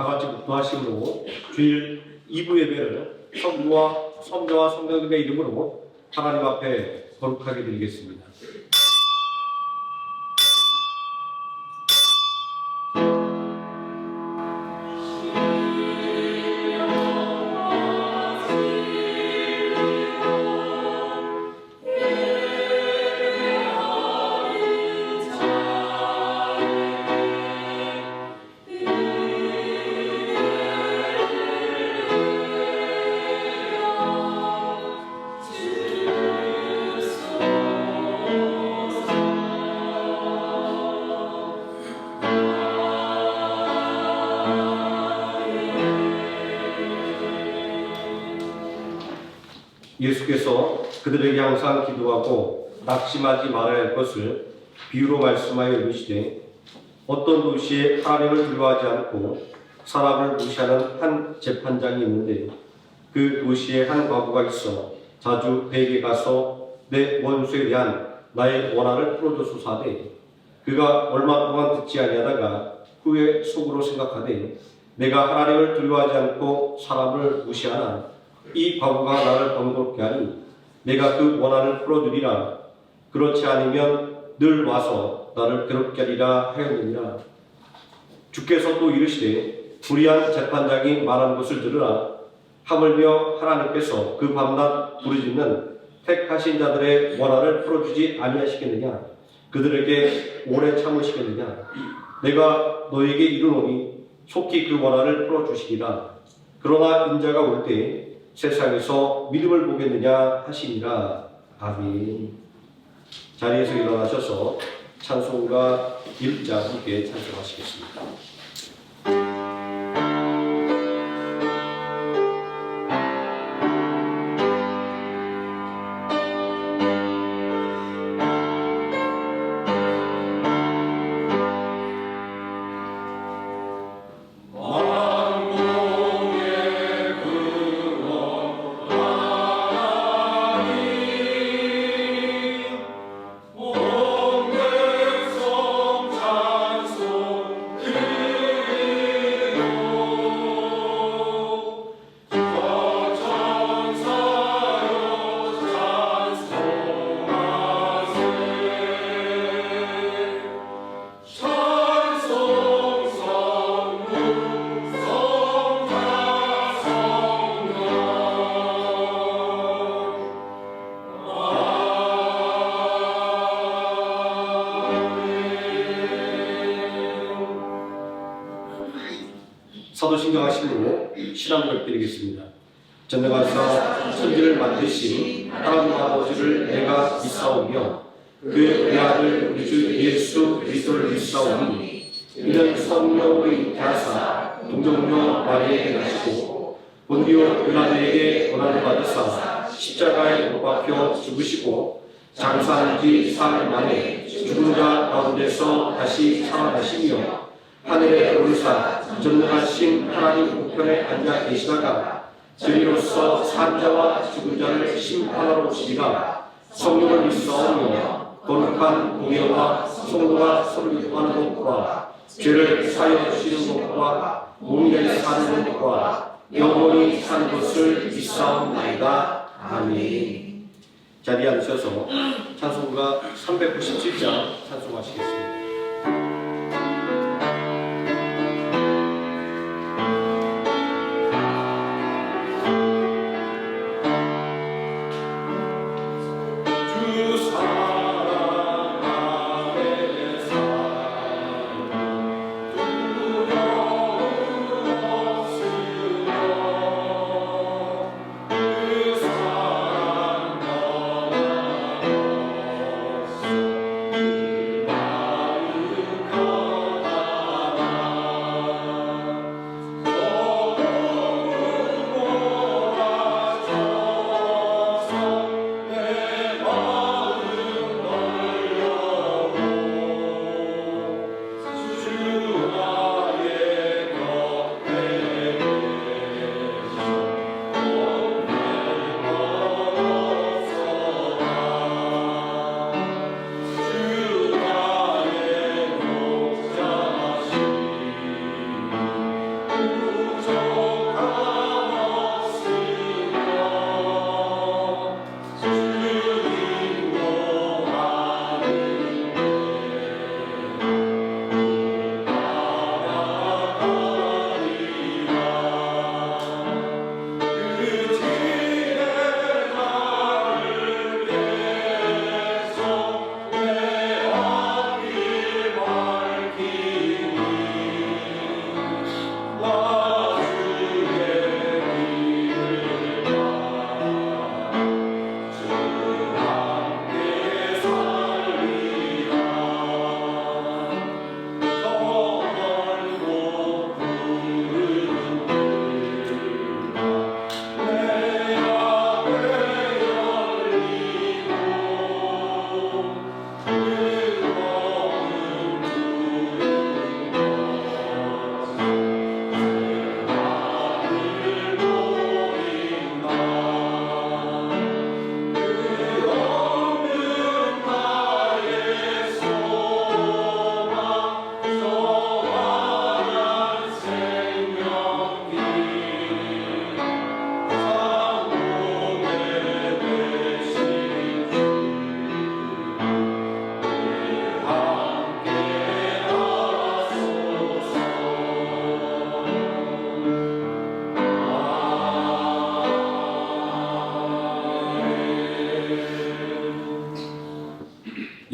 다 같이 묵도하심으로 주일 2부 예배를 성부와 성령의 이름으로 하나님 앞에 거룩하게 드리겠습니다. 예수께서 그들에게 항상 기도하고 낙심하지 말아야 할 것을 비유로 말씀하여 이르시되 어떤 도시에 하나님을 두려워하지 않고 사람을 무시하는 한 재판장이 있는데 그 도시에 한 과부가 있어 자주 베에게 가서 내 원수에 대한 나의 원한을 풀어줘소서 하되 그가 얼마 동안 듣지 아니하다가 후에 속으로 생각하되 내가 하나님을 두려워하지 않고 사람을 무시하나 이 과부가 나를 번거롭게 하니 내가 그 원한을 풀어주리라. 그렇지 않으면 늘 와서 나를 괴롭게 하리라 하였느니라. 주께서 또 이르시되 불의한 재판장이 말한 것을 들으라. 하물며 하나님께서 그 밤낮 부르짖는 택하신 자들의 원한을 풀어주지 아니하시겠느냐. 그들에게 오래 참으시겠느냐. 내가 너에게 이르노니 속히 그 원한을 풀어주시리라. 그러나 인자가 올 때 세상에서 믿음을 보겠느냐 하시니라. 아멘. 자리에서 일어나셔서 찬송가 1자 함께 찬송하시겠습니다. 사도신경 하심으로 신앙을 드리겠습니다. 전능하사 천지를 만드신 하나님 아버지를 내가 믿사오며 그 외아들 우리 주 예수 그리스도를 믿사오니 이는 성령으로 잉태하사 동정녀 마리아에게 나시고 본디오 빌라도에게 고난을 받으사 십자가에 못 박혀 죽으시고 장사한 지 4일 만에 죽은 자 가운데서 다시 살아나시며 하늘에 오르사 전능하신 하나님 우편에 앉아 계시다가 저희로서 산자와 죽은 자를 심판하러 오시리라. 성령을 믿사오며 거룩한 공예와 성도가 서로 교통하는 것과 죄를 사하여 주시는 것과 몸에 사는 것과 영원히 사는 것을 믿사옵나이다. 아멘. 자리에 앉으셔서 찬송가 397장 찬송하시겠습니다.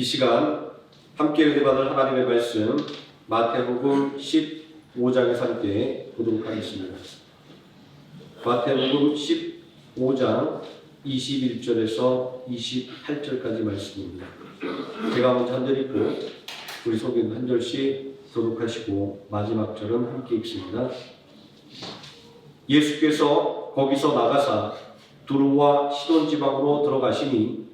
시간 함께 은혜받을 하나님의 말씀 마태복음 15장에서 함께 보도록 하겠습니다. 마태복음 15장 21절에서 28절까지 말씀입니다. 제가 먼저 한 절 읽고 우리 속인 한 절씩 교독하시고 마지막 절은 함께 읽습니다. 예수께서 거기서 나가사 두로와 시돈 지방으로 들어가시니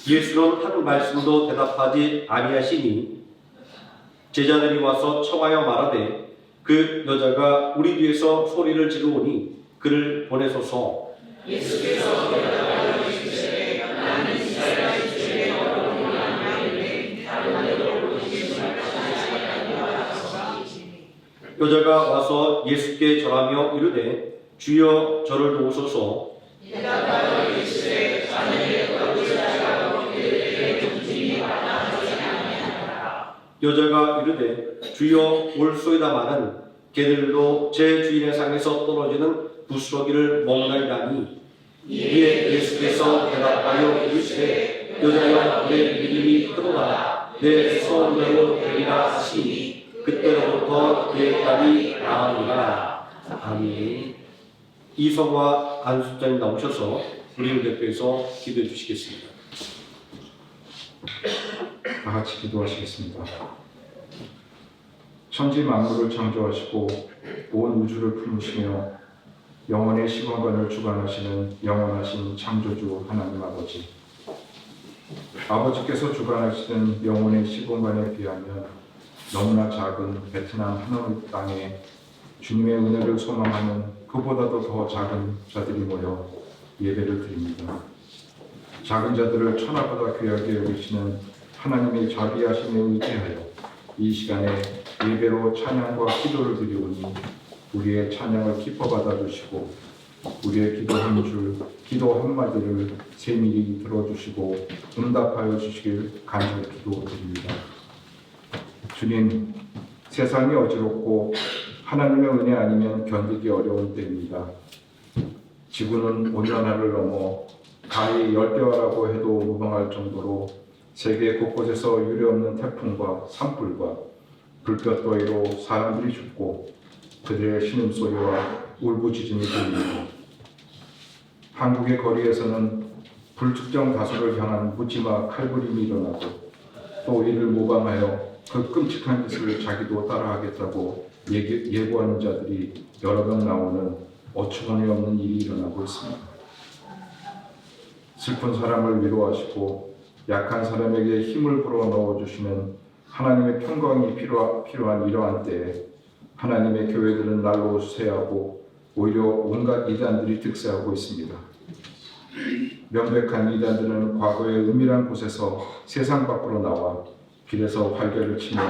예수는 한 말씀도 대답하지 아니하시니 제자들이 와서 청하여 말하되 그 여자가 우리 뒤에서 소리를 지르오니 그를 보내소서. 예수께서 대답하여 이르시되 나는 이스라엘 중에 어려운 만나이되 다른 데로 보내지 말라. 여자가 와서 예수께 절하며 이르되 주여 저를 도우소서. 대답하여 이르시되 자네의 여자가 이르되 주여 올소이다마는 개들도 제 주인의 상에서 떨어지는 부스러기를 먹나이다니. 이에 예수께서 대답하여 이르시되 여자여 내 믿음이 크도다. 내 소원대로 되리라 하시니 그때로부터 그의 딸이 나으니라. 아멘. 이성화 안수장님 나오셔서 우리를 대표해서 기도해 주시겠습니다. 다 같이 기도하시겠습니다. 천지 만물을 창조하시고 온 우주를 품으시며 영원의 시공간을 주관하시는 영원하신 창조주 하나님 아버지, 아버지께서 주관하시는 영원의 시공간에 비하면 너무나 작은 베트남 하노이 땅에 주님의 은혜를 소망하는 그보다도 더 작은 자들이 모여 예배를 드립니다. 작은 자들을 천하보다 귀하게 여기시는 하나님의 자비하심에 의지하여 이 시간에 예배로 찬양과 기도를 드리오니 우리의 찬양을 기뻐 받아주시고 우리의 기도 한 줄, 기도 한마디를 세밀히 들어주시고 응답하여 주시길 간절히 기도드립니다. 주님, 세상이 어지럽고 하나님의 은혜 아니면 견디기 어려운 때입니다. 지구는 온난화를 넘어 가히 열대화라고 해도 무방할 정도로 세계 곳곳에서 유례없는 태풍과 산불과 불볕더위로 사람들이 죽고 그들의 신음소리와 울부짖음이 들리고 한국의 거리에서는 불특정 다수를 향한 묻지마 칼부림이 일어나고 또 이를 모방하여 그 끔찍한 짓을 자기도 따라하겠다고 예고하는 자들이 여러 명 나오는 어처구니없는 일이 일어나고 있습니다. 슬픈 사람을 위로하시고 약한 사람에게 힘을 불어 넣어주시는 하나님의 평강이 필요한 이러한 때에 하나님의 교회들은 날로 쇠하고 오히려 온갖 이단들이 득세하고 있습니다. 명백한 이단들은 과거의 은밀한 곳에서 세상 밖으로 나와 길에서 활개를 치며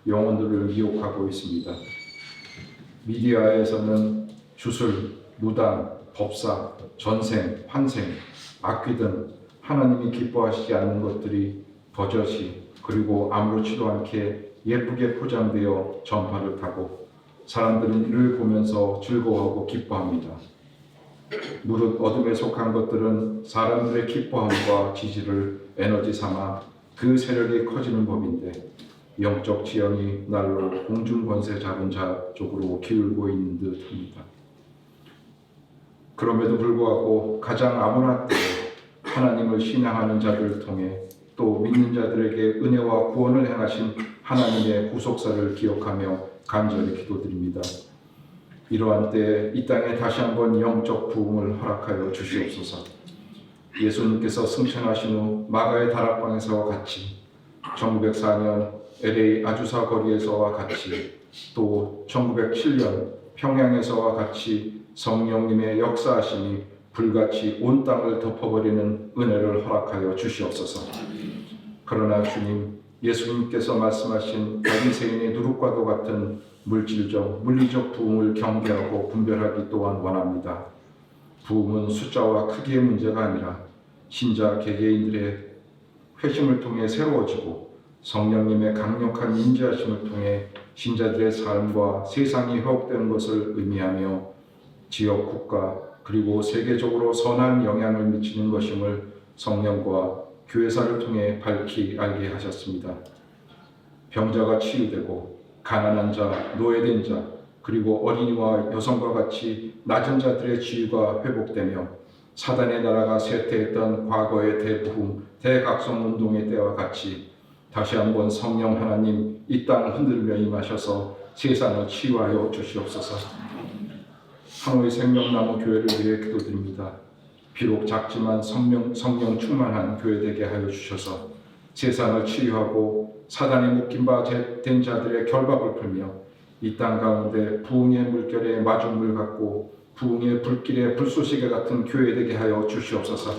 영혼들을 미혹하고 있습니다. 미디어에서는 주술, 무당, 법사, 전생, 환생, 악귀 등 하나님이 기뻐하시지 않는 것들이 버젓이 그리고 아무렇지도 않게 예쁘게 포장되어 전파를 타고 사람들은 이를 보면서 즐거워하고 기뻐합니다. 무릇 어둠에 속한 것들은 사람들의 기뻐함과 지지를 에너지 삼아 그 세력이 커지는 법인데 영적 지형이 날로 공중권세 잡은 자 쪽으로 기울고 있는 듯합니다. 그럼에도 불구하고 가장 암울한 때에 하나님을 신앙하는 자들을 통해 또 믿는 자들에게 은혜와 구원을 행하신 하나님의 구속사를 기억하며 간절히 기도드립니다. 이러한 때에 이 땅에 다시 한번 영적 부흥을 허락하여 주시옵소서. 예수님께서 승천하신 후 마가의 다락방에서와 같이 1904년 LA 아주사 거리에서와 같이 또 1907년 평양에서와 같이 성령님의 역사하심이 불같이 온 땅을 덮어버리는 은혜를 허락하여 주시옵소서. 그러나 주님, 예수님께서 말씀하신 바리새인의 누룩과도 같은 물질적, 물리적 부흥을 경계하고 분별하기 또한 원합니다. 부흥은 숫자와 크기의 문제가 아니라 신자 개개인들의 회심을 통해 새로워지고 성령님의 강력한 인지하심을 통해 신자들의 삶과 세상이 회복되는 것을 의미하며 지역, 국가, 그리고 세계적으로 선한 영향을 미치는 것임을 성령과 교회사를 통해 밝히 알게 하셨습니다. 병자가 치유되고 가난한 자, 노예된 자, 그리고 어린이와 여성과 같이 낮은 자들의 지위가 회복되며 사단의 나라가 쇠퇴했던 과거의 대부흥, 대각성 운동의 때와 같이 다시 한번 성령 하나님 이 땅 흔들며 임하셔서 세상을 치유하여 주시옵소서. 하노이 생명나무 교회를 위해 기도드립니다. 비록 작지만 성령 충만한 교회 되게 하여 주셔서 세상을 치유하고 사단에 묶인 바 된 자들의 결박을 풀며 이 땅 가운데 부흥의 물결에 마중물 같고 부흥의 불길에 불쏘시개 같은 교회 되게 하여 주시옵소서.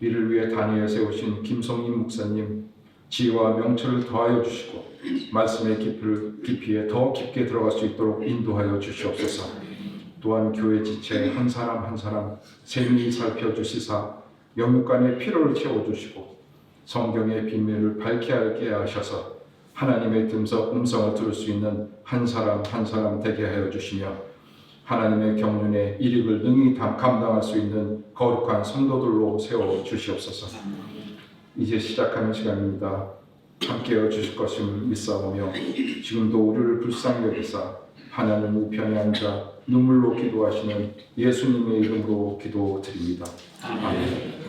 이를 위해 단위에 세우신 김성임 목사님 지혜와 명철을 더하여 주시고 말씀의 깊이에 더 깊게 들어갈 수 있도록 인도하여 주시옵소서. 또한 교회 지체 한 사람 한 사람 세밀히 살펴주시사 영육간의 피로를 채워주시고 성경의 비밀을 밝히 알게 하셔서 하나님의 음성을 들을 수 있는 한 사람 한 사람 되게 하여 주시며 하나님의 경륜에 일익을 능히 감당할 수 있는 거룩한 성도들로 세워 주시옵소서. 이제 시작하는 시간입니다. 함께하여 주실 것임을 믿사오며 지금도 우리를 불쌍히 여기사 하나님 우편에 앉아 눈물로 기도하시는 예수님의 이름으로 기도드립니다. 아멘.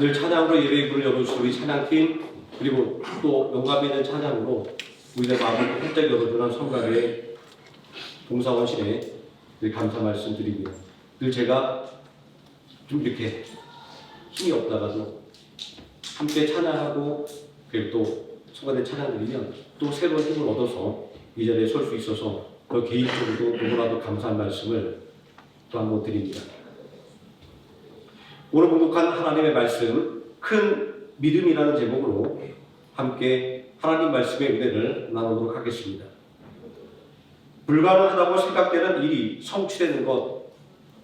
늘 찬양으로 예배의 문을 열어주신 우리 찬양팀, 그리고 또 영감 있는 찬양으로 우리의 마음을 활짝 열어주는 성가대 봉사원실에 늘 감사 말씀드립니다. 늘 제가 좀 이렇게 힘이 없다가도 함께 찬양하고 그리고 또 성가대 찬양 드리면 또 새로운 힘을 얻어서 이 자리에 설 수 있어서 더 개인적으로도 너무나도 감사한 말씀을 또 한 번 드립니다. 오늘 봉독한 하나님의 말씀, 큰 믿음이라는 제목으로 함께 하나님 말씀의 은혜를 나누도록 하겠습니다. 불가능하다고 생각되는 일이 성취되는 것,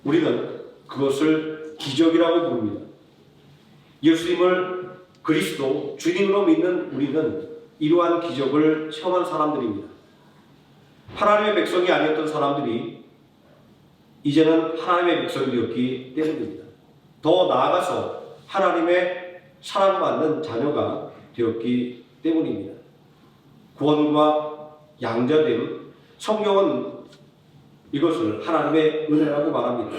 우리는 그것을 기적이라고 부릅니다. 예수님을 그리스도 주님으로 믿는 우리는 이러한 기적을 체험한 사람들입니다. 하나님의 백성이 아니었던 사람들이 이제는 하나님의 백성이 되었기 때문입니다. 더 나아가서 하나님의 사랑받는 자녀가 되었기 때문입니다. 구원과 양자됨, 성경은 이것을 하나님의 은혜라고 말합니다.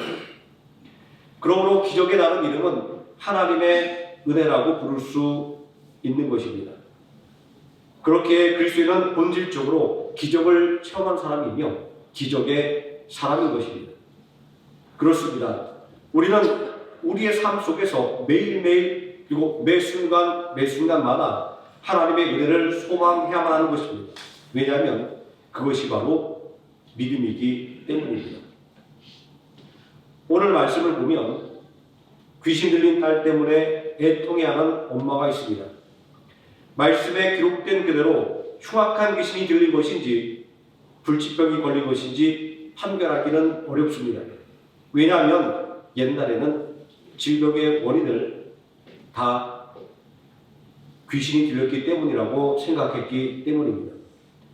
그러므로 기적의 나름 이름은 하나님의 은혜라고 부를 수 있는 것입니다. 그렇게 그리스도인은 본질적으로 기적을 체험한 사람이며 기적의 사람인 것입니다. 그렇습니다. 우리는 우리의 삶 속에서 매일매일 그리고 매 순간마다 하나님의 은혜를 소망해야만 하는 것입니다. 왜냐하면 그것이 바로 믿음이기 때문입니다. 오늘 말씀을 보면 귀신 들린 딸 때문에 애통해하는 엄마가 있습니다. 말씀에 기록된 그대로 흉악한 귀신이 들린 것인지 불치병이 걸린 것인지 판별하기는 어렵습니다. 왜냐하면 옛날에는 질병의 원인을 다 귀신이 들렸기 때문이라고 생각했기 때문입니다.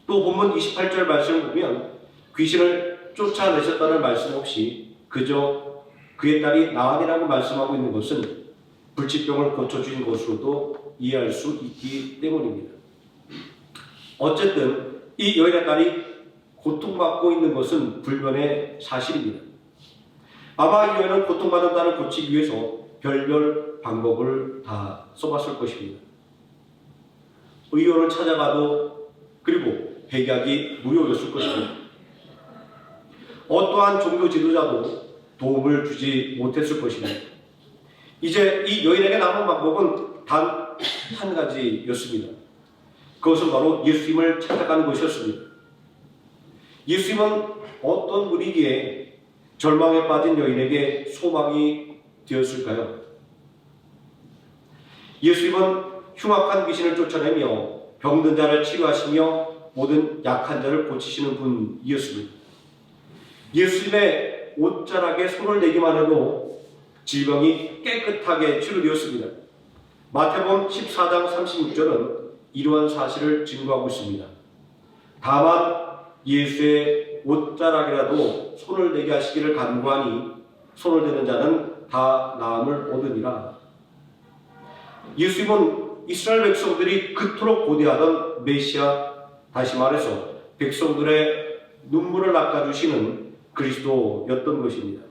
또 본문 28절 말씀을 보면 귀신을 쫓아내셨다는 말씀 없이 그저 그의 딸이 나으리라고 말씀하고 있는 것은 불치병을 고쳐주신 것으로도 이해할 수 있기 때문입니다. 어쨌든 이 여인의 딸이 고통받고 있는 것은 불변의 사실입니다. 아마 이 여인은 고통받는 딸을 고치기 위해서 별별 방법을 다 써봤을 것입니다. 의원을 찾아가도 그리고 백약이 무효였을 것입니다. 어떠한 종교 지도자도 도움을 주지 못했을 것입니다. 이제 이 여인에게 남은 방법은 단 한 가지였습니다. 그것은 바로 예수님을 찾아가는 것이었습니다. 예수님은 어떤 분위기에 절망에 빠진 여인에게 소망이 되었을까요? 예수님은 흉악한 귀신을 쫓아내며 병든 자를 치유하시며 모든 약한 자를 고치시는 분이었습니다. 예수님의 옷자락에 손을 대기만 해도 질병이 깨끗하게 치료되었습니다. 마태복음 14장 36절은 이러한 사실을 증거하고 있습니다. 다만 예수의 옷자락이라도 손을 대게 하시기를 간구하니 손을 대는 자는 다 나음을 얻으니라. 예수님은 이스라엘 백성들이 그토록 고대하던 메시아, 다시 말해서 백성들의 눈물을 닦아주시는 그리스도였던 것입니다.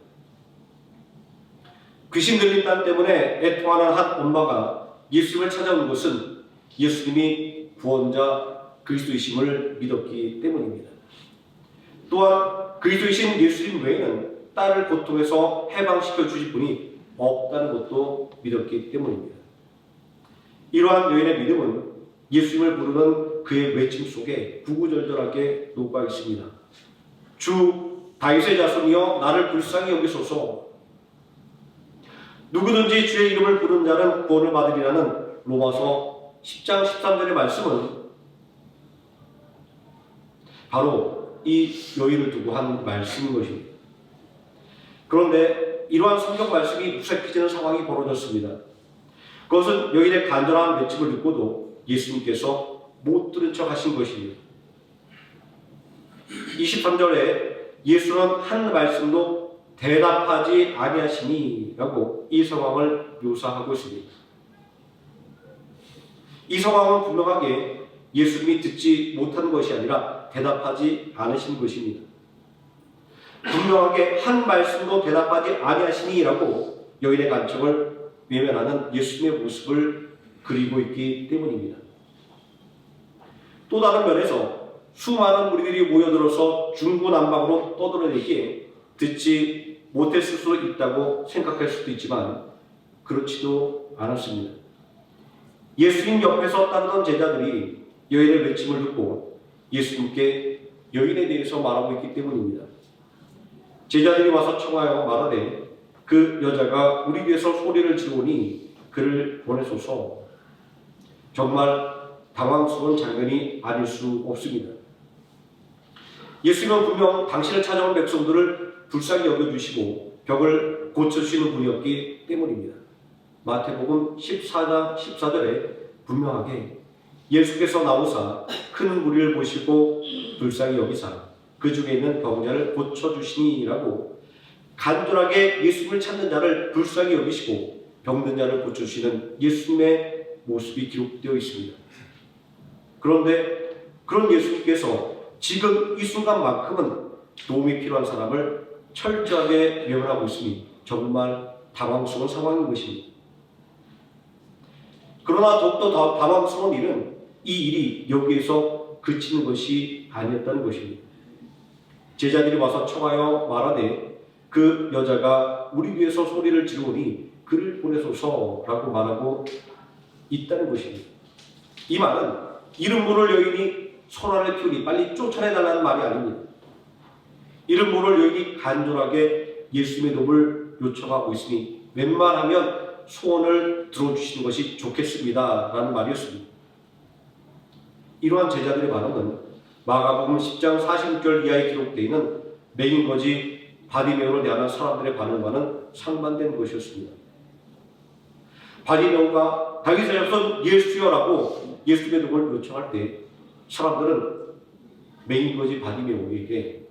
귀신 들린 딸 때문에 애통하는 한 엄마가 예수님을 찾아온 것은 예수님이 구원자 그리스도이심을 믿었기 때문입니다. 또한 그리스도이신 예수님 외에는 딸을 고통에서 해방시켜 주실 분이 없다는 것도 믿었기 때문입니다. 이러한 여인의 믿음은 예수님을 부르는 그의 외침 속에 구구절절하게 녹아 있습니다. 주 다윗의 자손이여 나를 불쌍히 여기소서. 누구든지 주의 이름을 부르는 자는 구원을 받으리라는 로마서 10장 13절의 말씀은 바로 이 여인을 두고 한 말씀인 것입니다. 그런데 이러한 성경 말씀이 무색해지는 상황이 벌어졌습니다. 그것은 여인의 간절한 외침을 듣고도 예수님께서 못 들은 척 하신 것입니다. 23절에 예수는 한 말씀도 대답하지 아니하시니 라고 이 상황을 묘사하고 있습니다. 이 상황은 분명하게 예수님이 듣지 못한 것이 아니라 대답하지 않으신 것입니다. 분명하게 한 말씀도 대답하지 아니하시니 라고 여인의 간청을 외면하는 예수님의 모습을 그리고 있기 때문입니다. 또 다른 면에서 수많은 무리들이 모여들어서 중구난방으로 떠들어대기에 듣지 못했을 수도 있다고 생각할 수도 있지만 그렇지도 않았습니다. 예수님 옆에서 따르던 제자들이 여인의 외침을 듣고 예수님께 여인에 대해서 말하고 있기 때문입니다. 제자들이 와서 청하여 말하되 그 여자가 우리 뒤에서 소리를 지르오니 그를 보내소서. 정말 당황스러운 장면이 아닐 수 없습니다. 예수님은 분명 당신을 찾아온 백성들을 불쌍히 여겨주시고 병을 고쳐주시는 분이었기 때문입니다. 마태복음 14장 14절에 분명하게 예수께서 나오사 큰 무리를 보시고 불쌍히 여기사 그 중에 있는 병자를 고쳐주시니라고 간절하게 예수님을 찾는 자를 불쌍히 여기시고 병든 자를 고쳐주시는 예수님의 모습이 기록되어 있습니다. 그런데 그런 예수님께서 지금 이 순간만큼은 도움이 필요한 사람을 철저하게 외면하고 있으니 정말 당황스러운 상황인 것입니다. 그러나 더욱더 당황스러운 일은 이 일이 여기에서 그치는 것이 아니었다는 것입니다. 제자들이 와서 청하여 말하되 그 여자가 우리 위에서 소리를 지르오니 그를 보내소서라고 말하고 있다는 것입니다. 이 말은 이름 모를 여인이 손안을 피우니 빨리 쫓아내달라는 말이 아닙니다. 이름 모를 여인이 간절하게 예수님의 도움을 요청하고 있으니 웬만하면 소원을 들어주시는 것이 좋겠습니다 라는 말이었습니다. 이러한 제자들의 반응은 마가복음 10장 46절 이하에 기록되어 있는 맹인거지 바디메오를 대하는 사람들의 반응과는 상반된 것이었습니다. 바디메오가 다윗의 자손 예수여라고 예수님의 도움을 요청할 때 사람들은 맹인거지 바디메오에게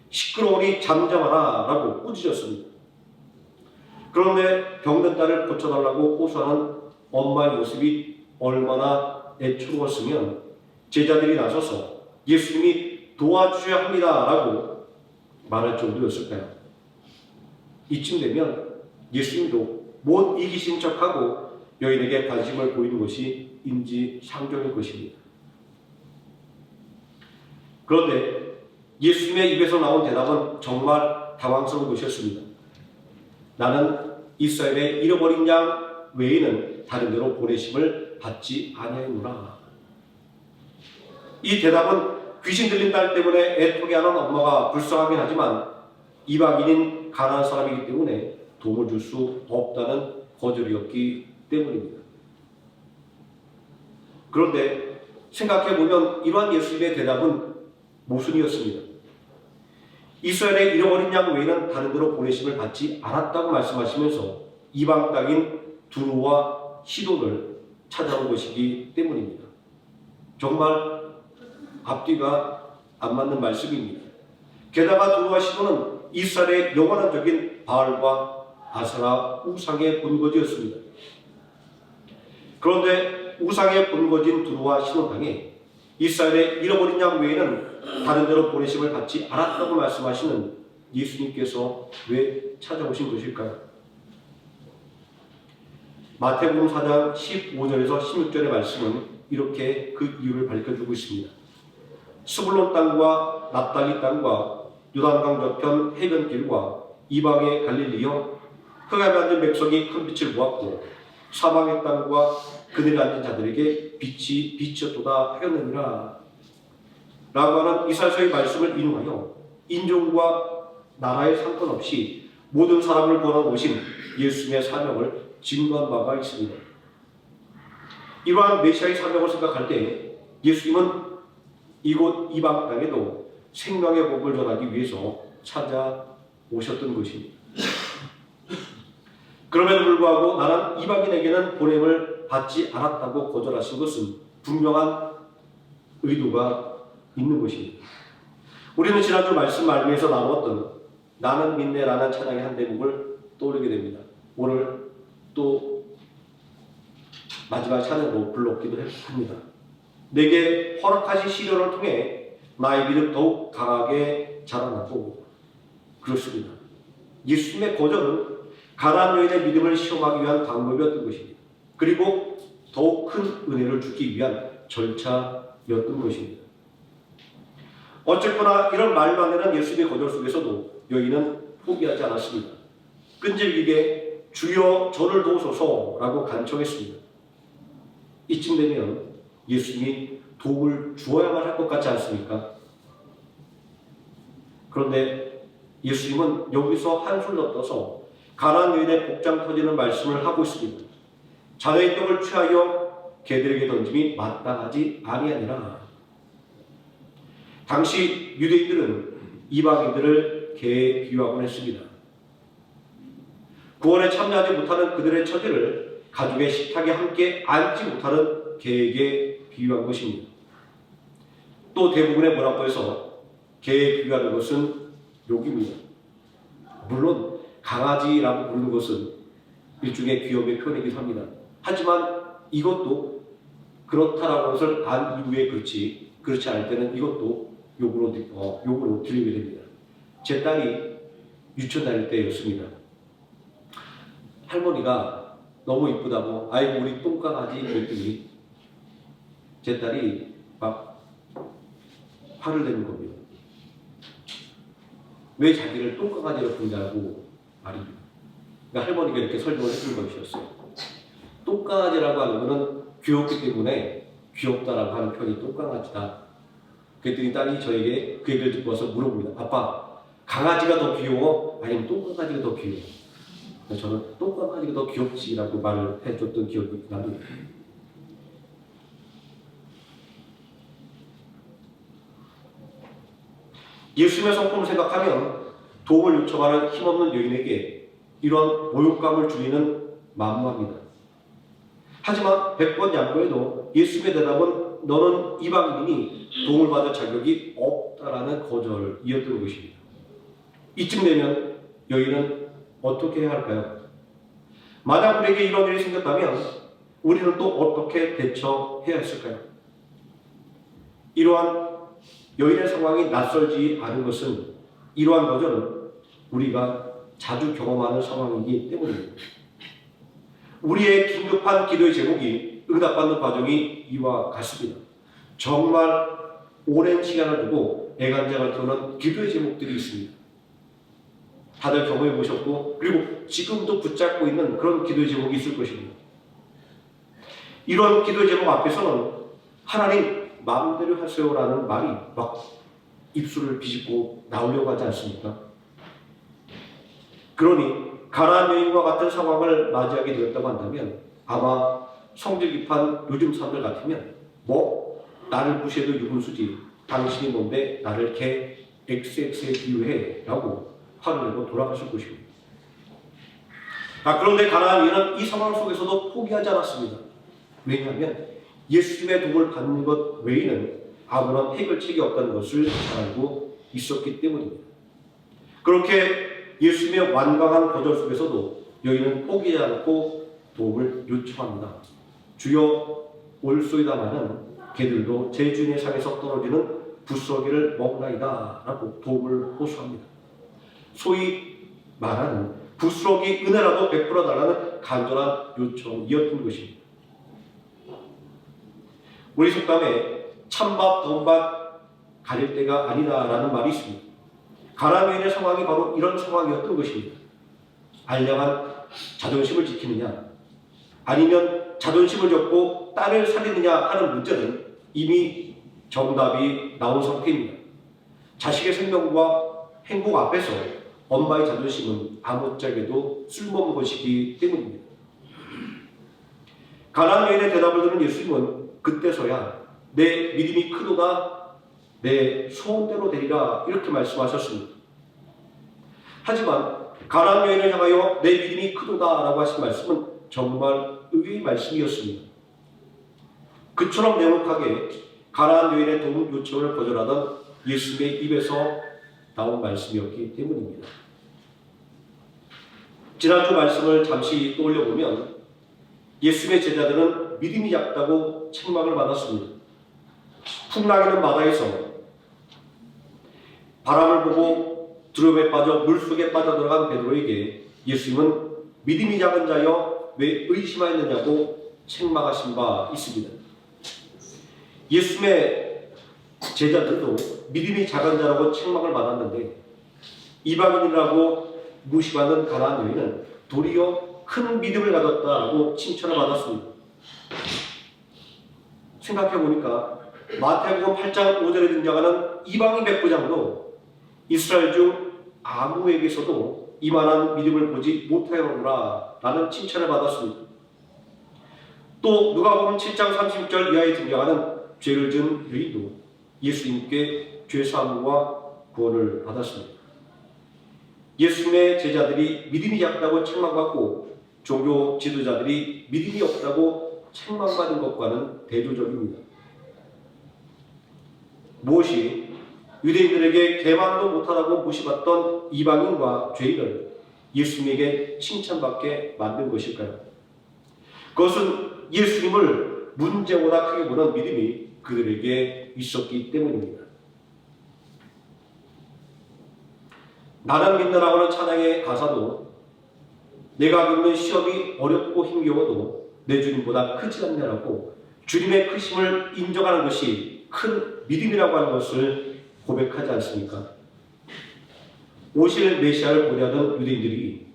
시끄러우니 잠잠하라 라고 꾸짖었습니다. 그런데 병든 딸을 고쳐달라고 호소하는 엄마의 모습이 얼마나 애처로웠으면 제자들이 나서서 예수님이 도와주셔야 합니다 라고 말할 정도였을까요? 이쯤 되면 예수님도 못 이기신 척하고 여인에게 관심을 보이는 것이 인지상정일 것입니다. 그런데 예수님의 입에서 나온 대답은 정말 당황스러운 것이었습니다. 나는 이스라엘의 잃어버린 양 외에는 다른 데로 보내심을 받지 아니하노라. 이 대답은 귀신 들린 딸 때문에 애통해하는 엄마가 불쌍하긴 하지만 이방인인 가난한 사람이기 때문에 도움을 줄 수 없다는 거절이었기 때문입니다. 그런데 생각해보면 이러한 예수님의 대답은 모순이었습니다. 이스라엘의 잃어버린 양 외에는 다른 데로 보내심을 받지 않았다고 말씀하시면서 이방 땅인 두루와 시돈을 찾아온 것이기 때문입니다. 정말 앞뒤가 안 맞는 말씀입니다. 게다가 두루와 시돈은 이스라엘의 영원한적인 바알과 아세라 우상의 본거지였습니다. 그런데 우상의 본거지인 두루와 시돈 땅에 이스라엘의 잃어버린 양 외에는 다른 데로 보내심을 받지 않았다고 말씀하시는 예수님께서 왜 찾아오신 것일까요? 마태복음 4장 15절에서 16절의 말씀은 이렇게 그 이유를 밝혀주고 있습니다. 스불론 땅과 납달리 땅과 요단강 저편 해변길과 이방의 갈릴리여 흑암에 앉은 백성이 큰 빛을 보았고 사방의 땅과 그들에 앉은 자들에게 빛이 비쳤도다 하였느니라 라고 하는 이사야서의 말씀을 인용하여 인종과 나라에 상관없이 모든 사람을 권한 오신 예수님의 사명을 증거한 바가 있습니다. 이러한 메시아의 사명을 생각할 때 예수님은 이곳 이방 땅에도 생명의 복을 전하기 위해서 찾아오셨던 것입니다. 그럼에도 불구하고 나는 이방인에게는 보냄을 받지 않았다고 거절하신 것은 분명한 의도가 있는 것입니다. 우리는 지난주 말씀 말미에서 나누었던 나는 믿네라는 찬양의 한 대목을 떠올리게 됩니다. 오늘 또 마지막 찬양으로 불렀기도 합니다. 내게 허락하신 시련을 통해 나의 믿음 더욱 강하게 자라나고 그렇습니다. 예수님의 거절은 가나안 여인의 믿음을 시험하기 위한 방법이었던 것입니다. 그리고 더욱 큰 은혜를 주기 위한 절차였던 것입니다. 어쨌거나 이런 말도 안 되는 예수님의 거절 속에서도 여인은 포기하지 않았습니다. 끈질기게 주여 저를 도우소서라고 간청했습니다. 이쯤 되면 예수님이 도움을 주어야만 할 것 같지 않습니까? 그런데 예수님은 여기서 한술 더 떠서 가나안 여인의 복장 터지는 말씀을 하고 있습니다. 자네의 떡을 취하여 개들에게 던짐이 마땅하지 아니하니라. 당시 유대인들은 이방인들을 개에 비유하곤 했습니다. 구원에 참여하지 못하는 그들의 처지를 가족의 식탁에 함께 앉지 못하는 개에게 비유한 것입니다. 또 대부분의 문화권에서 개에 비유하는 것은 욕입니다. 물론 강아지라고 부르는 것은 일종의 귀염의 표현이기도 합니다. 하지만 이것도 그렇다라는 것을 안 이후에 그렇지 않을 때는 이것도 욕으로 들리게 됩니다. 제 딸이 유치원 다닐 때였습니다. 할머니가 너무 이쁘다고 아이고 우리 똥강아지 그랬더니 제 딸이 막 화를 내는 겁니다. 왜 자기를 똥강아지로 부르냐고 말입니다. 그러니까 할머니가 이렇게 설명을 해준 것이었어요. 똥강아지라고 하는 것은 귀엽기 때문에 귀엽다라고 하는 표현이 똥강아지다. 그랬더니 딸이 저에게 그 얘기를 듣고 와서 물어봅니다. 아빠, 강아지가 더 귀여워? 아니면 똥강아지가 더 귀여워? 저는 똥강아지가 더 귀엽지라고 말을 해줬던 기억이 납니다. 예수님의 성품을 생각하면 도움을 요청하는 힘없는 여인에게 이런 모욕감을 주기는 만무합니다. 하지만 100번 양보해도 예수님의 대답은 너는 이방인이니 도움을 받을 자격이 없다라는 거절이었던 것입니다. 이쯤 되면 여인은 어떻게 해야 할까요? 만약 우리에게 이런 일이 생겼다면 우리는 또 어떻게 대처해야 했을까요? 이러한 여인의 상황이 낯설지 않은 것은 이러한 거절은 우리가 자주 경험하는 상황이기 때문입니다. 우리의 긴급한 기도의 제목이 응답받는 과정이 이와 같습니다. 정말 오랜 시간을 두고 애간장을 태우는 기도의 제목들이 있습니다. 다들 경험해 보셨고 그리고 지금도 붙잡고 있는 그런 기도의 제목이 있을 것입니다. 이런 기도의 제목 앞에서는 하나님 마음대로 하세요라는 말이 막 입술을 비집고 나오려고 하지 않습니까? 그러니 가나안 여인과 같은 상황을 맞이하게 되었다고 한다면 아마 성질 깊은 요즘 사람들 같으면 나를 무시해도 유분수지 당신이 뭔데 나를 개 XX에 비유해 라고 화를 내고 돌아가실 것입니다. 그런데 가나안 여인은 이 상황 속에서도 포기하지 않았습니다. 왜냐하면 예수님의 도움을 받는 것 외에는 아무런 해결책이 없다는 것을 잘 알고 있었기 때문입니다. 그렇게 예수님의 완강한 거절 속에서도 여인은 포기하지 않고 도움을 요청합니다. 주여 올소이다마는 개들도 제 주인의 상에서 떨어지는 부스러기를 먹나이다 라고 도움을 호소합니다. 소위 말하는 부스러기 은혜라도 베풀어 달라는 간절한 요청이었던 것입니다. 우리 속담에 찬밥 더운밥 가릴 때가 아니다라는 말이 있습니다. 가나안 여인의 상황이 바로 이런 상황이었던 것입니다. 알량한 자존심을 지키느냐 아니면 자존심을 접고 딸을 살리느냐 하는 문제는 이미 정답이 나온 상태입니다. 자식의 생명과 행복 앞에서 엄마의 자존심은 아무짝에도 쓸모없는 것이기 때문입니다. 가나안 여인의 대답을 들은 예수님은 그때서야 내 믿음이 크도다 내 소원대로 되리라 이렇게 말씀하셨습니다. 하지만 가나안 여인을 향하여 내 믿음이 크도다 라고 하신 말씀은 정말 의외의 말씀이었습니다. 그처럼 명확하게 가나안 여인의 도움 요청을 거절하던 예수님의 입에서 나온 말씀이었기 때문입니다. 지난주 말씀을 잠시 떠올려보면 예수님의 제자들은 믿음이 작다고 책망을 받았습니다. 풍랑이는 바다에서 바람을 보고 두려움에 빠져 물속에 빠져들어간 베드로에게 예수님은 믿음이 작은 자여 왜 의심하였느냐고 책망하신 바 있습니다. 예수님의 제자들도 믿음이 작은 자라고 책망을 받았는데 이방인이라고 무시받는 가나안 여인은 도리어 큰 믿음을 가졌다라고 칭찬을 받았습니다. 생각해보니까 마태복음 8장 5절에 등장하는 이방인 백부장도 이스라엘 중 아무에게서도 이만한 믿음을 보지 못하였노라 라는 칭찬을 받았습니다. 또 누가복음 7장 30절 이하에 등장하는 죄를 지은 여인도 예수님께 죄사함과 구원을 받았습니다. 예수님의 제자들이 믿음이 작다고 책망받고 종교 지도자들이 믿음이 없다고 책망받은 것과는 대조적입니다. 무엇이 유대인들에게 개만도 못하다고 무시받던 이방인과 죄인을 예수님에게 칭찬받게 만든 것일까요? 그것은 예수님을 문제보다 크게 보는 믿음이 그들에게 있었기 때문입니다. 나는 믿느라고 하는 찬양의 가사도 내가 겪는 시험이 어렵고 힘겨워도 내 주님보다 크지 않냐라고 주님의 크심을 인정하는 것이 큰 믿음이라고 하는 것을 고백하지 않습니까? 오실 메시아를 보려던 유대인들이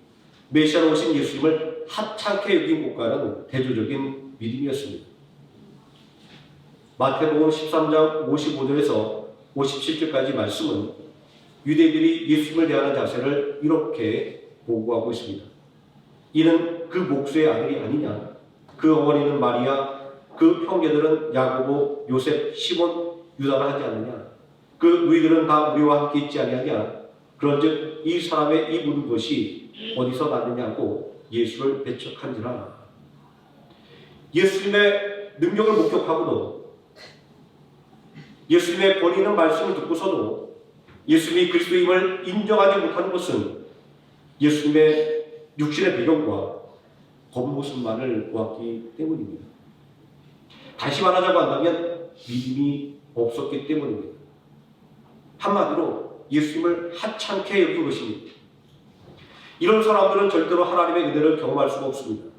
메시아로 오신 예수님을 하찮게 여긴 것과는 대조적인 믿음이었습니다. 마태복음 13장 55절에서 57절까지 말씀은 유대인들이 예수님을 대하는 자세를 이렇게 보고하고 있습니다. 이는 그 목수의 아들이 아니냐? 그 어머니는 마리아, 그 형제들은 야고보, 요셉, 시몬, 유다라 하지 않느냐? 그 너희들은 다 우리와 함께 있지 아니하냐? 그런즉 이 사람의 이 묻은 것이 어디서 났느냐고 예수를 배척한지라. 예수님의 능력을 목격하고도 예수님의 권위 있는 말씀을 듣고서도 예수님이 그리스도임을 인정하지 못하는 것은 예수님의 육신의 배경과 겉모습만을 보았기 때문입니다. 다시 말하자고 한다면 믿음이 없었기 때문입니다. 한마디로 예수님을 하찮게 여긴 것입니다. 이런 사람들은 절대로 하나님의 은혜를 경험할 수가 없습니다.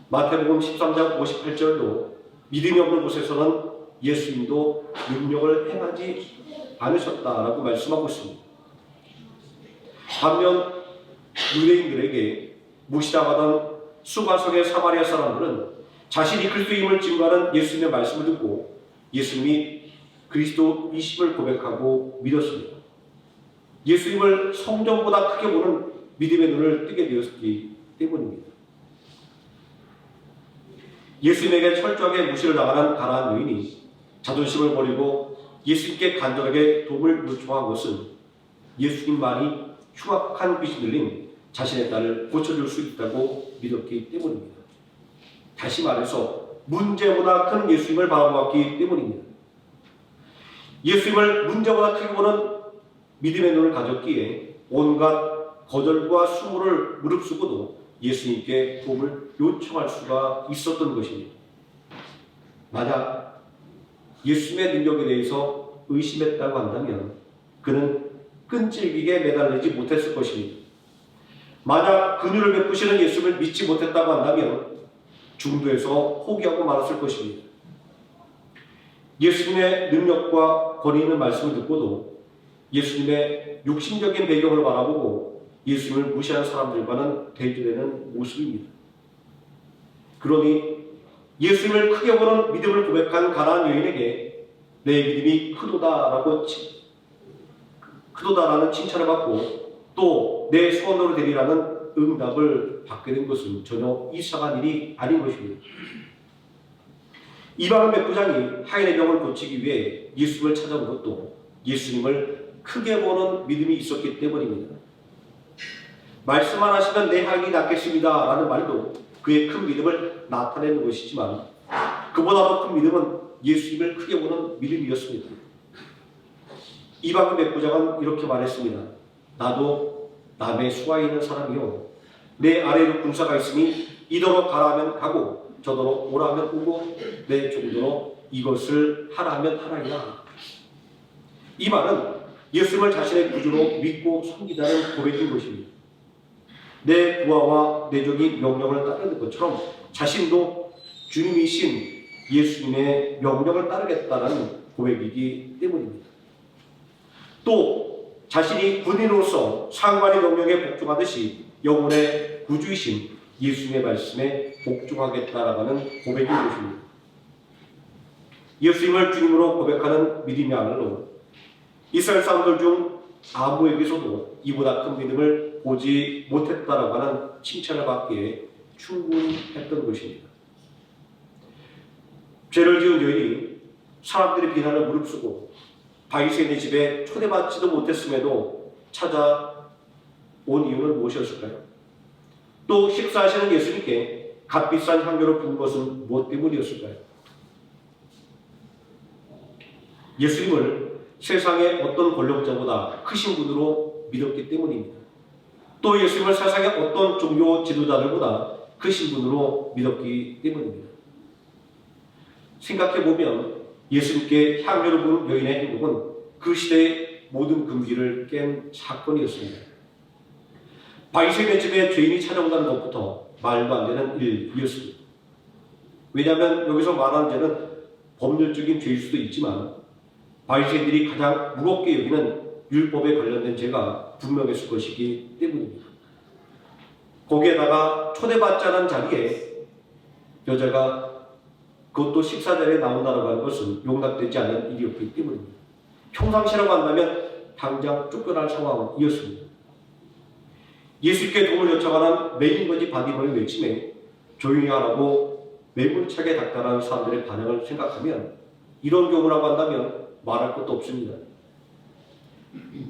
마태복음 13장 58절도 믿음이 없는 곳에서는 예수님도 능력을 행하지 않으셨다라고 말씀하고 있습니다. 반면 유대인들에게 무시당하던 수가성의 사마리아 사람들은 자신이 그리스도임을 증거하는 예수님의 말씀을 듣고 예수님이 그리스도이심을 고백하고 믿었습니다. 예수님을 성전보다 크게 보는 믿음의 눈을 뜨게 되었기 때문입니다. 예수님에게 철저하게 무시를 당하는 가나안 여인이 자존심을 버리고 예수님께 간절하게 도움을 요청한 것은 예수님만이 흉악한 빛이 들린 자신의 딸을 고쳐줄 수 있다고 믿었기 때문입니다. 다시 말해서 문제보다 큰 예수님을 바라보았기 때문입니다. 예수님을 문제보다 크게 보는 믿음의 눈을 가졌기에 온갖 거절과 수모를 무릅쓰고도 예수님께 도움을 요청할 수가 있었던 것입니다. 만약 예수님의 능력에 대해서 의심했다고 한다면 그는 끈질기게 매달리지 못했을 것입니다. 만약 긍휼을 베푸시는 예수님을 믿지 못했다고 한다면 중도에서 포기하고 말았을 것입니다. 예수님의 능력과 권위 있는 말씀을 듣고도 예수님의 육신적인 배경을 바라보고 예수님을 무시하는 사람들과는 대조되는 모습입니다. 그러니 예수님을 크게 보는 믿음을 고백한 가나안 여인에게 내 믿음이 크도다라는 칭찬을 받고 또 내 소원으로 되리라는 응답을 받게 된 것은 전혀 이상한 일이 아닌 것입니다. 이방인 백부장이 하인의 병을 고치기 위해 예수님을 찾아온 것도 예수님을 크게 보는 믿음이 있었기 때문입니다. 말씀만 하시면 내 하인이 낫겠습니다 라는 말도 그의 큰 믿음을 나타내는 것이지만 그보다 더 큰 믿음은 예수님을 크게 보는 믿음이었습니다. 이방인 백부장은 이렇게 말했습니다. 나도 남의 수하에 있는 사람이요 내 아래로 군사가 있으니 이더러 가라 하면 가고 저더러 오라 하면 오고 내 종도로 이것을 하라 하면 하라이다. 이 말은 예수님을 자신의 구주로 믿고 섬기자는 고백인 것입니다. 내 부하와 내 종이 명령을 따르는 것처럼 자신도 주님이신 예수님의 명령을 따르겠다는 고백이기 때문입니다. 또 자신이 군인으로서 상관의 명령에 복종하듯이 영혼의 구주이신 예수님의 말씀에 복종하겠다라는 고백이 것입니다. 예수님을 주님으로 고백하는 믿음이야말로 이스라엘 사람들 중 아무에게서도 이보다 큰 믿음을 보지 못했다라고 하는 칭찬을 받기에 충분히 했던 것입니다. 죄를 지은 여인이 사람들의 비난을 무릅쓰고 바리새인의 집에 초대받지도 못했음에도 찾아온 이유는 무엇이었을까요? 또 식사하시는 예수님께 값비싼 향료를 부은 것은 무엇 때문이었을까요? 예수님을 세상의 어떤 권력자보다 크신 분으로 믿었기 때문입니다. 또 예수님을 세상의 어떤 종교 지도자들보다 크신 분으로 믿었기 때문입니다. 생각해보면 예수님께 향료를 부은 여인의 행동은 그 시대의 모든 금기를 깬 사건이었습니다. 바리새인의 집에 죄인이 찾아온다는 것부터 말도 안 되는 일이었습니다. 왜냐하면 여기서 말하는 죄는 법률적인 죄일 수도 있지만 바리새인들이 가장 무겁게 여기는 율법에 관련된 죄가 분명했을 것이기 때문입니다. 거기에다가 초대받지 않은 자리에 여자가 그것도 식사 자리에 나온다고 하는 것은 용납되지 않는 일이었기 때문입니다. 평상시라고 한다면 당장 쫓겨날 상황이었습니다. 예수님께 도움을 요청하는 매인거지 바디머리 외침에 조용히 하라고 매몰차게 닥달하는 사람들의 반응을 생각하면 이런 경우라고 한다면 말할 것도 없습니다.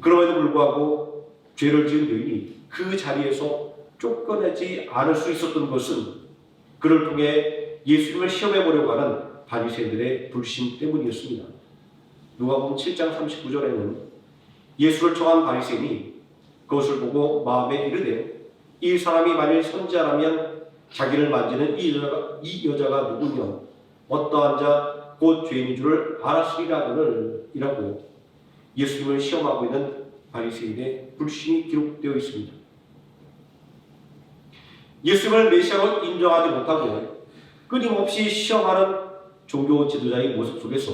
그럼에도 불구하고 죄를 지은 여인이 그 자리에서 쫓겨나지 않을 수 있었던 것은 그를 통해 예수님을 시험해 보려고 하는 바리새인들의 불신 때문이었습니다. 누가복음 7장 39절에는 예수를 청한 바리새인이 그것을 보고 마음에 이르되 이 사람이 만일 선지자라면 자기를 만지는 이 여자가 누구냐 어떠한 자 곧 죄인인 줄을 알았으리라거늘 이라고 예수님을 시험하고 있는 바리새인의 불신이 기록되어 있습니다. 예수님을 메시아로 인정하지 못하고 끊임없이 시험하는 종교 지도자의 모습 속에서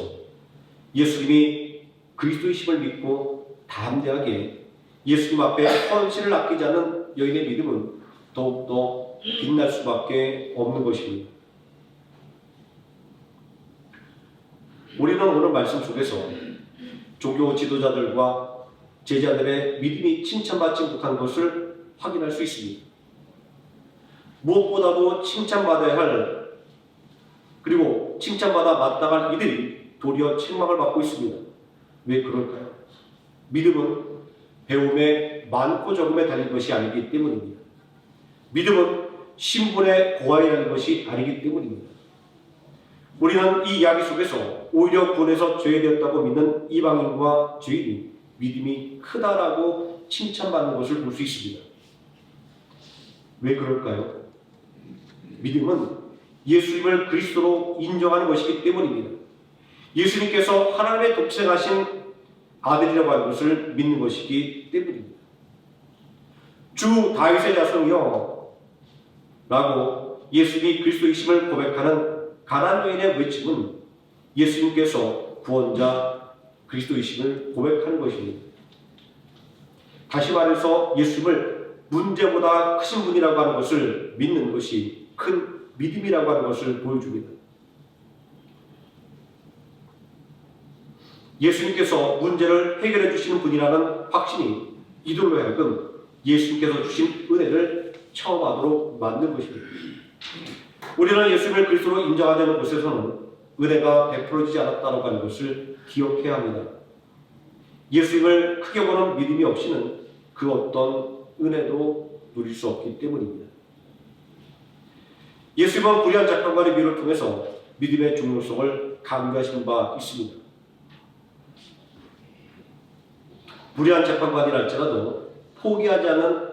예수님이 그리스도이심을 믿고 담대하게 예수님 앞에 헌신을 아끼지 않은 여인의 믿음은 더욱더 빛날 수밖에 없는 것입니다. 우리는 오늘 말씀 속에서 종교 지도자들과 제자들의 믿음이 칭찬받지 못한 것을 확인할 수 있습니다. 무엇보다도 칭찬받아야 할 그리고 칭찬받아 마땅할 이들이 도리어 책망을 받고 있습니다. 왜 그럴까요? 믿음은 배움에 많고 적음에 달린 것이 아니기 때문입니다. 믿음은 신분의 고하에 달린 것이 아니기 때문입니다. 우리는 이 이야기 속에서 오히려 구원에서 죄되었다고 믿는 이방인과 죄인이 믿음이 크다라고 칭찬받는 것을 볼 수 있습니다. 왜 그럴까요? 믿음은 예수님을 그리스도로 인정하는 것이기 때문입니다. 예수님께서 하나님의 독생하신 아들이라고 하는 것을 믿는 것이기 때문입니다. 주 다윗의 자손이여 라고 예수님이 그리스도이심을 고백하는 가난 여인의 외침은 예수님께서 구원자 그리스도이심을 고백하는 것입니다. 다시 말해서 예수님을 문제보다 크신 분이라고 하는 것을 믿는 것이 큰 믿음이라고 하는 것을 보여줍니다. 예수님께서 문제를 해결해 주시는 분이라는 확신이 이들로 하여금 예수님께서 주신 은혜를 체험하도록 만든 것입니다. 우리는 예수님을 그리스도로 인정하지 않는 곳에서는 은혜가 베풀어지지 않았다고 하는 것을 기억해야 합니다. 예수님을 크게 보는 믿음이 없이는 그 어떤 은혜도 누릴 수 없기 때문입니다. 예수님은 불의한 재판관의 비유를 통해서 믿음의 중요성을 강조하신 바 있습니다. 불의한 재판관이랄지라도 포기하지 않는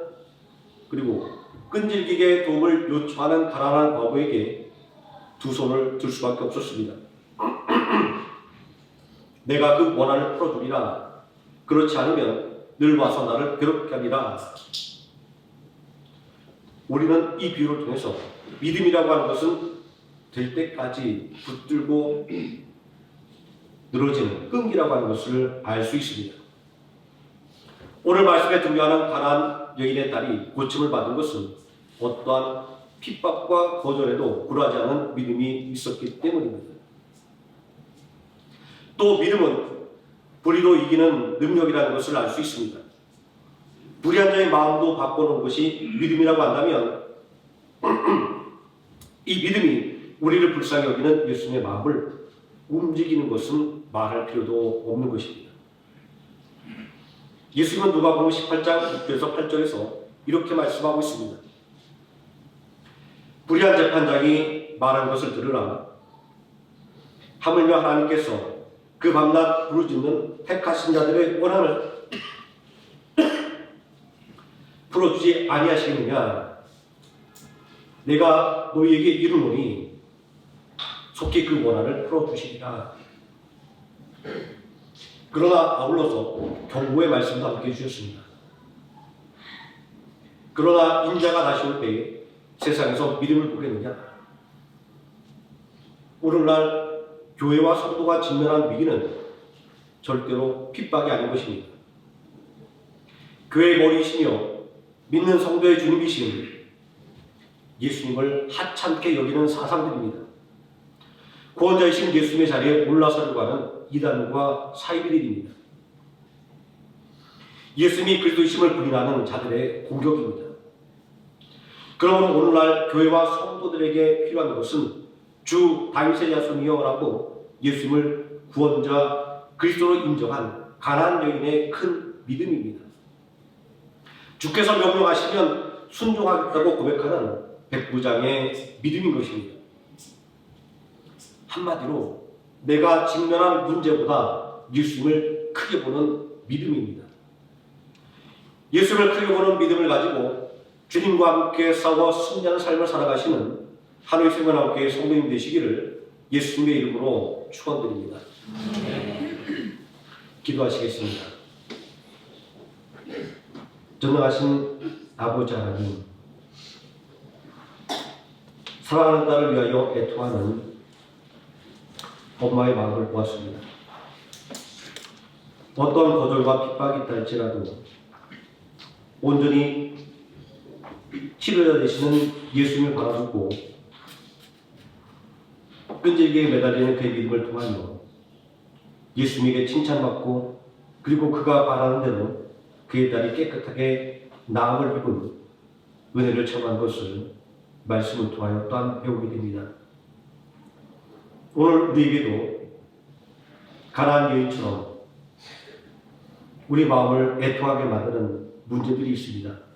그리고 끈질기게 도움을 요청하는 가난한 과부에게 두 손을 들 수밖에 없었습니다. 내가 그 원한을 풀어주리라. 그렇지 않으면 늘 와서 나를 괴롭게 하리라. 우리는 이 비유를 통해서 믿음이라고 하는 것은 될 때까지 붙들고 늘어지는 끈기라고 하는 것을 알 수 있습니다. 오늘 말씀에 등장하는 가나안 여인의 딸이 고침을 받은 것은 어떠한 핍박과 거절에도 굴하지 않은 믿음이 있었기 때문입니다. 또 믿음은 불의로 이기는 능력이라는 것을 알 수 있습니다. 불의한 자의 마음도 바꿔놓은 것이 믿음이라고 한다면 이 믿음이 우리를 불쌍히 여기는 예수님의 마음을 움직이는 것은 말할 필요도 없는 것입니다. 예수님은 누가복음 18장 6절에서 8절에서 이렇게 말씀하고 있습니다. 불의한 재판장이 말한 것을 들으라. 하물며 하나님께서 그 밤낮 부르짖는 택하신 자들의 원한을 풀어주지 아니하시겠느냐. 내가 너희에게 이르노니 속히 그 원한을 풀어주시리라. 그러나 아울러서 경고의 말씀도 함께 해주셨습니다. 그러나 인자가 다시 올 때에 세상에서 믿음을 보겠느냐. 오늘날 교회와 성도가 직면한 위기는 절대로 핍박이 아닌 것입니다. 교회의 머리이시며 믿는 성도의 주님이신 예수님을 하찮게 여기는 사상들입니다. 구원자이신 예수님의 자리에 올라서려고 하는 이단과 사이비들입니다. 예수님이 그리스도이심을 부인하는 자들의 공격입니다. 그러므로 오늘날 교회와 성도들에게 필요한 것은 주 다윗의 자손이여라고 예수님을 구원자 그리스도로 인정한 가나안 여인의 큰 믿음입니다. 주께서 명령하시면 순종하겠다고 고백하는 백부장의 믿음인 것입니다. 한마디로 내가 직면한 문제보다 예수님을 크게 보는 믿음입니다. 예수님을 크게 보는 믿음을 가지고 주님과 함께 싸워 승리하는 삶을 살아가시는 하루의 생명함께 성도님 되시기를 예수님의 이름으로 축원드립니다. 기도하시겠습니다. 전능하신 아버지 하나님, 사랑하는 딸을 위하여 애통하는 엄마의 마음을 보았습니다. 어떤 거절과 핍박이 있다 할지라도 온전히 치료자 되시는 예수님을 바라보고 끈질기게 매달리는 그의 믿음을 통하여 예수님에게 칭찬받고 그리고 그가 바라는 대로 그의 딸이 깨끗하게 나음을 입은 은혜를 청한 것을 말씀을 통하여 또한 배우게 됩니다. 오늘 우리에게도 가나안 여인처럼 우리 마음을 애통하게 만드는 문제들이 있습니다.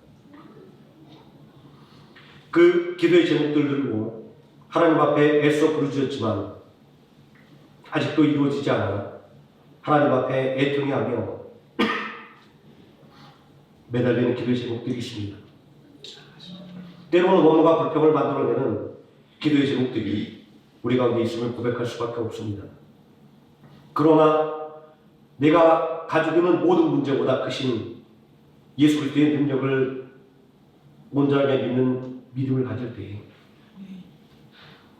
그 기도의 제목들 들고 하나님 앞에 애써 부르짖었지만 아직도 이루어지지 않아 하나님 앞에 애통해하며 매달리는 기도의 제목들이 있습니다. 때로는 원망과 불평을 만들어내는 기도의 제목들이 우리 가운데 있음을 고백할 수밖에 없습니다. 그러나 내가 가지고 있는 모든 문제보다 크신 예수 그리스도의 능력을 온전하게 믿는 믿음을 가질 때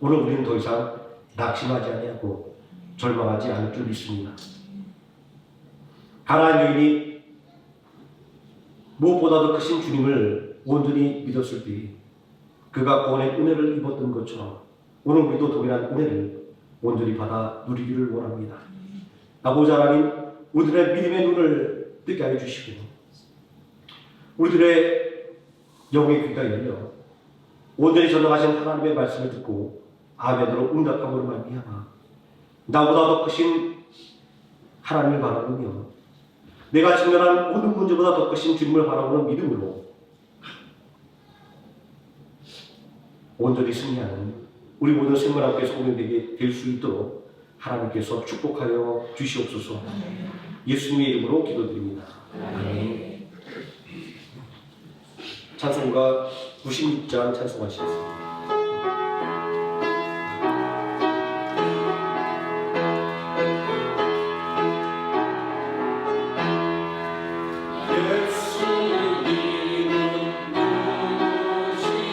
오늘 우리는 더 이상 낙심하지 아니하고 절망하지 않을 줄 믿습니다. 가나안 여인이 무엇보다도 크신 주님을 온전히 믿었을 때 그가 구원의 은혜를 입었던 것처럼 오늘 우리도 동일한 은혜를 온전히 받아 누리기를 원합니다. 아버지 하나님, 우리들의 믿음의 눈을 뜨게 하여 주시고 우리들의 영의 귀가 열려 온전히 전능하신 하나님의 말씀을 듣고 아멘으로 응답함으로 말미암아 나보다 더 크신 하나님을 바라보며 내가 직면한 모든 문제보다 더 크신 주님을 바라보는 믿음으로 온전히 승리하는 우리 모든 생명함께 소명되게 될 수 있도록 하나님께서 축복하여 주시옵소서. 예수님의 이름으로 기도드립니다. 아멘. 찬송가 96장 찬송하시겠습니다. 예수님은 누구시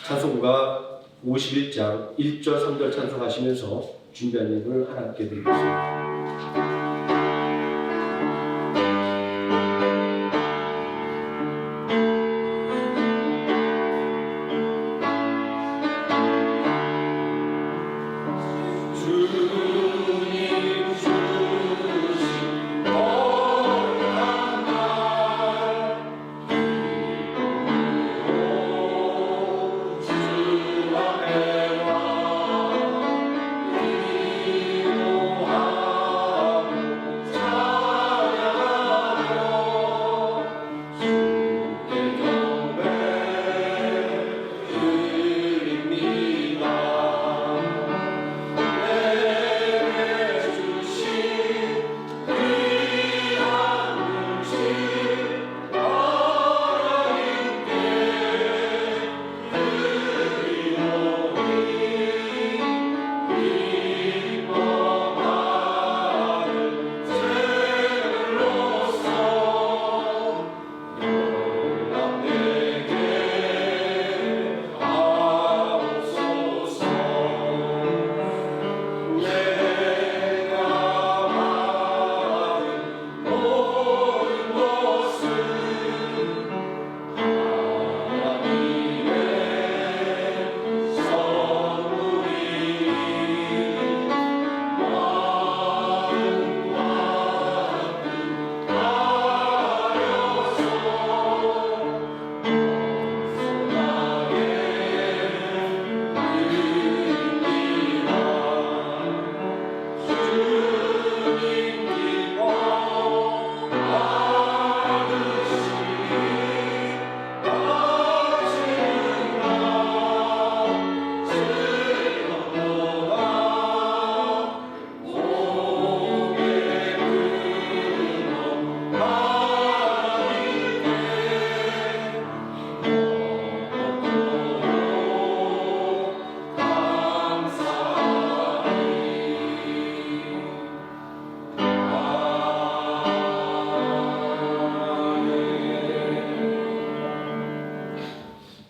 찬송가 51장 1절 3절 찬송하시면서 준비한 예물을 하나님께 드리겠습니다.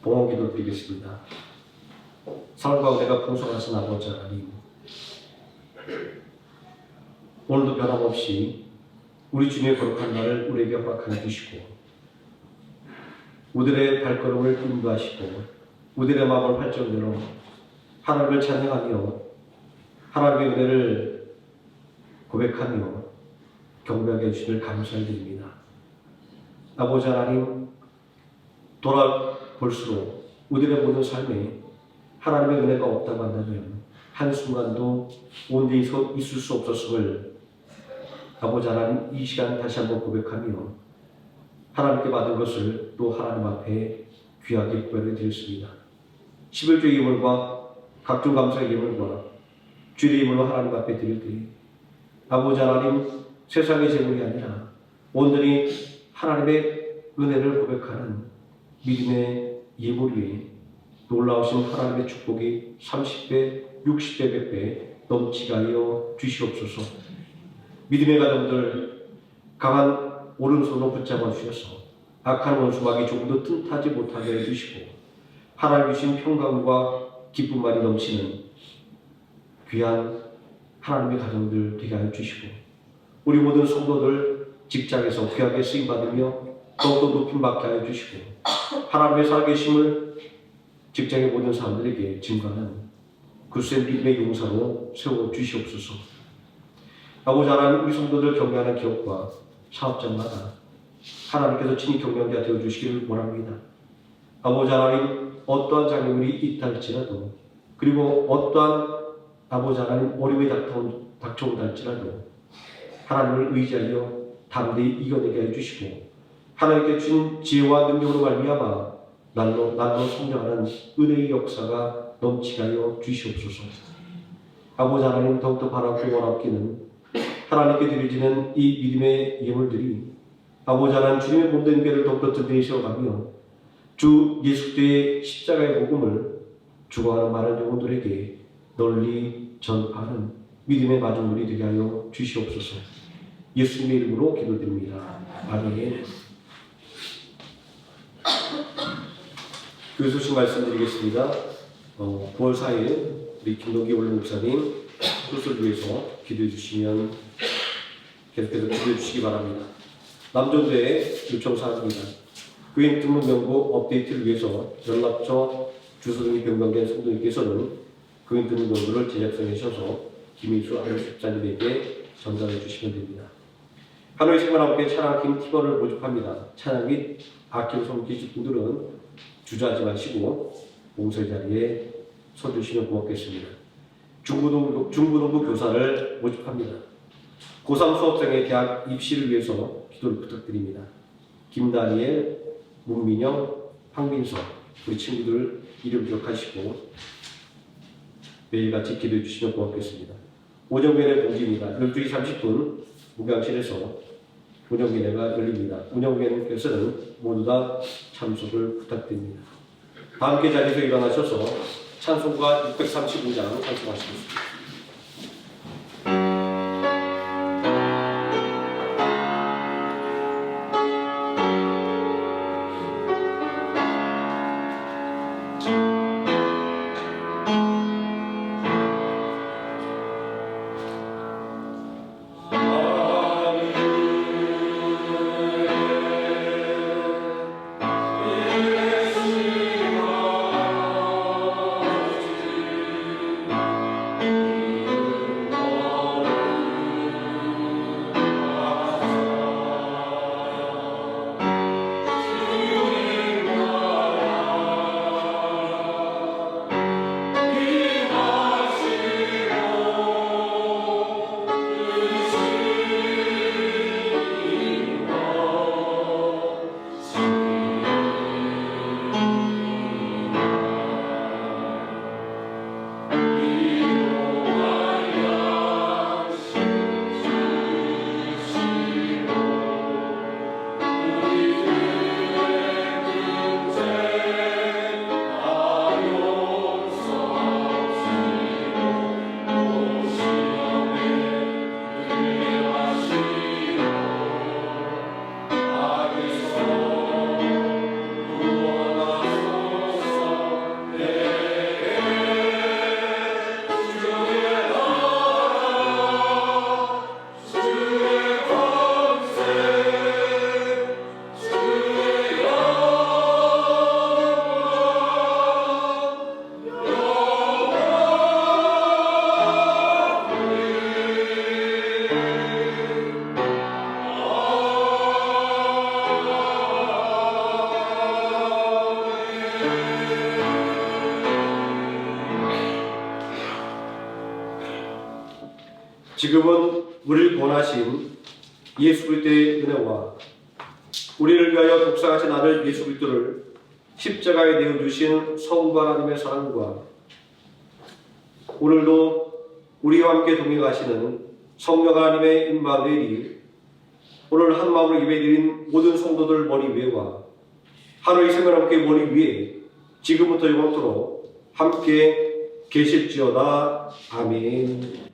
봉헌 기도 드리겠습니다. 사랑과 은혜가 풍성하신 아버지 하나님, 오늘도 변함없이 우리 주님의 거룩한 날을 우리에게 허락하여 주시고 우리의 발걸음을 인도하시고 우리의 마음을 활정대로 하나님을 찬양하며 하나님의 은혜를 고백하며 경배하게 해주시길 감사드립니다. 아버지 하나님, 돌아볼수록 우리의 모든 삶에 하나님의 은혜가 없다고 한다면 한순간도 온전히 있을 수 없었음을 아버지 하나님 이 시간 다시 한번 고백하며 하나님께 받은 것을 또 하나님 앞에 귀하게 구별해 드렸습니다. 11조의 예물과 각종 감사의 예물과 주의 예물로 하나님 앞에 드릴 때 아버지 하나님 세상의 재물이 아니라 온전히 하나님의 은혜를 고백하는 믿음의 예물 위에 놀라우신 하나님의 축복이 30배, 60배, 100배 넘치게 하여 주시옵소서. 믿음의 가정들 강한 오른손으로 붙잡아 주셔서 악한 원수막이 조금도 틈타지 못하게 해주시고 하나님 주신 평강과 기쁨만이 넘치는 귀한 하나님의 가정들 되게 하여 주시고 우리 모든 성도들 직장에서 귀하게 쓰임받으며 더욱더 높임받게 하여 주시고 하나님의 살아계심을 직장의 모든 사람들에게 증거하는 굳센 믿음의 용사로 세워주시옵소서. 아버지 하나님, 우리 성도들 경배하는 기업과 사업장마다 하나님께서 친히 경영자 되어주시기를 원합니다. 아버지 하나님, 어떠한 장애물이 있다 할지라도 그리고 어떠한 아버지 하나님 어려움이 닥쳐온다 할지라도 하나님을 의지하여 담대히 이겨내게 해주시고 하나님께 주신 지혜와 능력으로 말미암아 날로 성장하는 은혜의 역사가 넘치게 하여 주시옵소서. 아버지 하나님, 더욱더 바라고 원하옵기는 하나님께 드려지는 이 믿음의 예물들이 아버지 하나님 주님의 몸된 배를 더욱더 든든히 세워가며 주 예수의 십자가의 복음을 죽어가는 많은 영혼들에게 널리 전파하는 믿음의 마중물이 되게 하여 주시옵소서. 예수님의 이름으로 기도드립니다. 아멘. 그 소식 말씀드리겠습니다. 9월 4일 우리 김동기 원로 목사님 수술을 위해서 기도해 주시면 계속해서 기도해 주시기 바랍니다. 남존도의 요청사항입니다. 교인 등록 명부 업데이트를 위해서 연락처, 주소 등이 변경된 성도님께서는 교인 등록 명부를 제작성해 주셔서 김희수 안목집사님에게 전달해 주시면 됩니다. 하노이 생활함께 찬양팀 팀원을 모집합니다. 찬양 및 악기로 섬기실 분들은 주저하지 마시고 봉사의 자리에 서주시면 고맙겠습니다. 중고등부 교사를 모집합니다. 고3 수험생의 대학 입시를 위해서 기도를 부탁드립니다. 김다니엘, 문민영, 황민서 우리 친구들 이름 기억하시고 매일같이 기도해 주시면 고맙겠습니다. 오정회의 공지입니다. 12시 30분 무경실에서 운영위원회가 열립니다. 운영위원회께서는 모두 다 참석을 부탁드립니다. 다 함께 자리에서 일어나셔서 찬송가 635장 찬송하시겠습니다. 지금은 우리를 구원하신 예수 그리스도의 은혜와 우리를 위하여 독생하신 아들 예수 그리스도를 십자가에 내어주신 성부 하나님의 사랑과 오늘도 우리와 함께 동행하시는 성령 하나님의 임마누엘이 오늘 한 마음으로 예배드린 모든 성도들 머리 위에와 하루의 생명함께 머리 위에 지금부터 영원토록 함께 계실지어다. 아멘.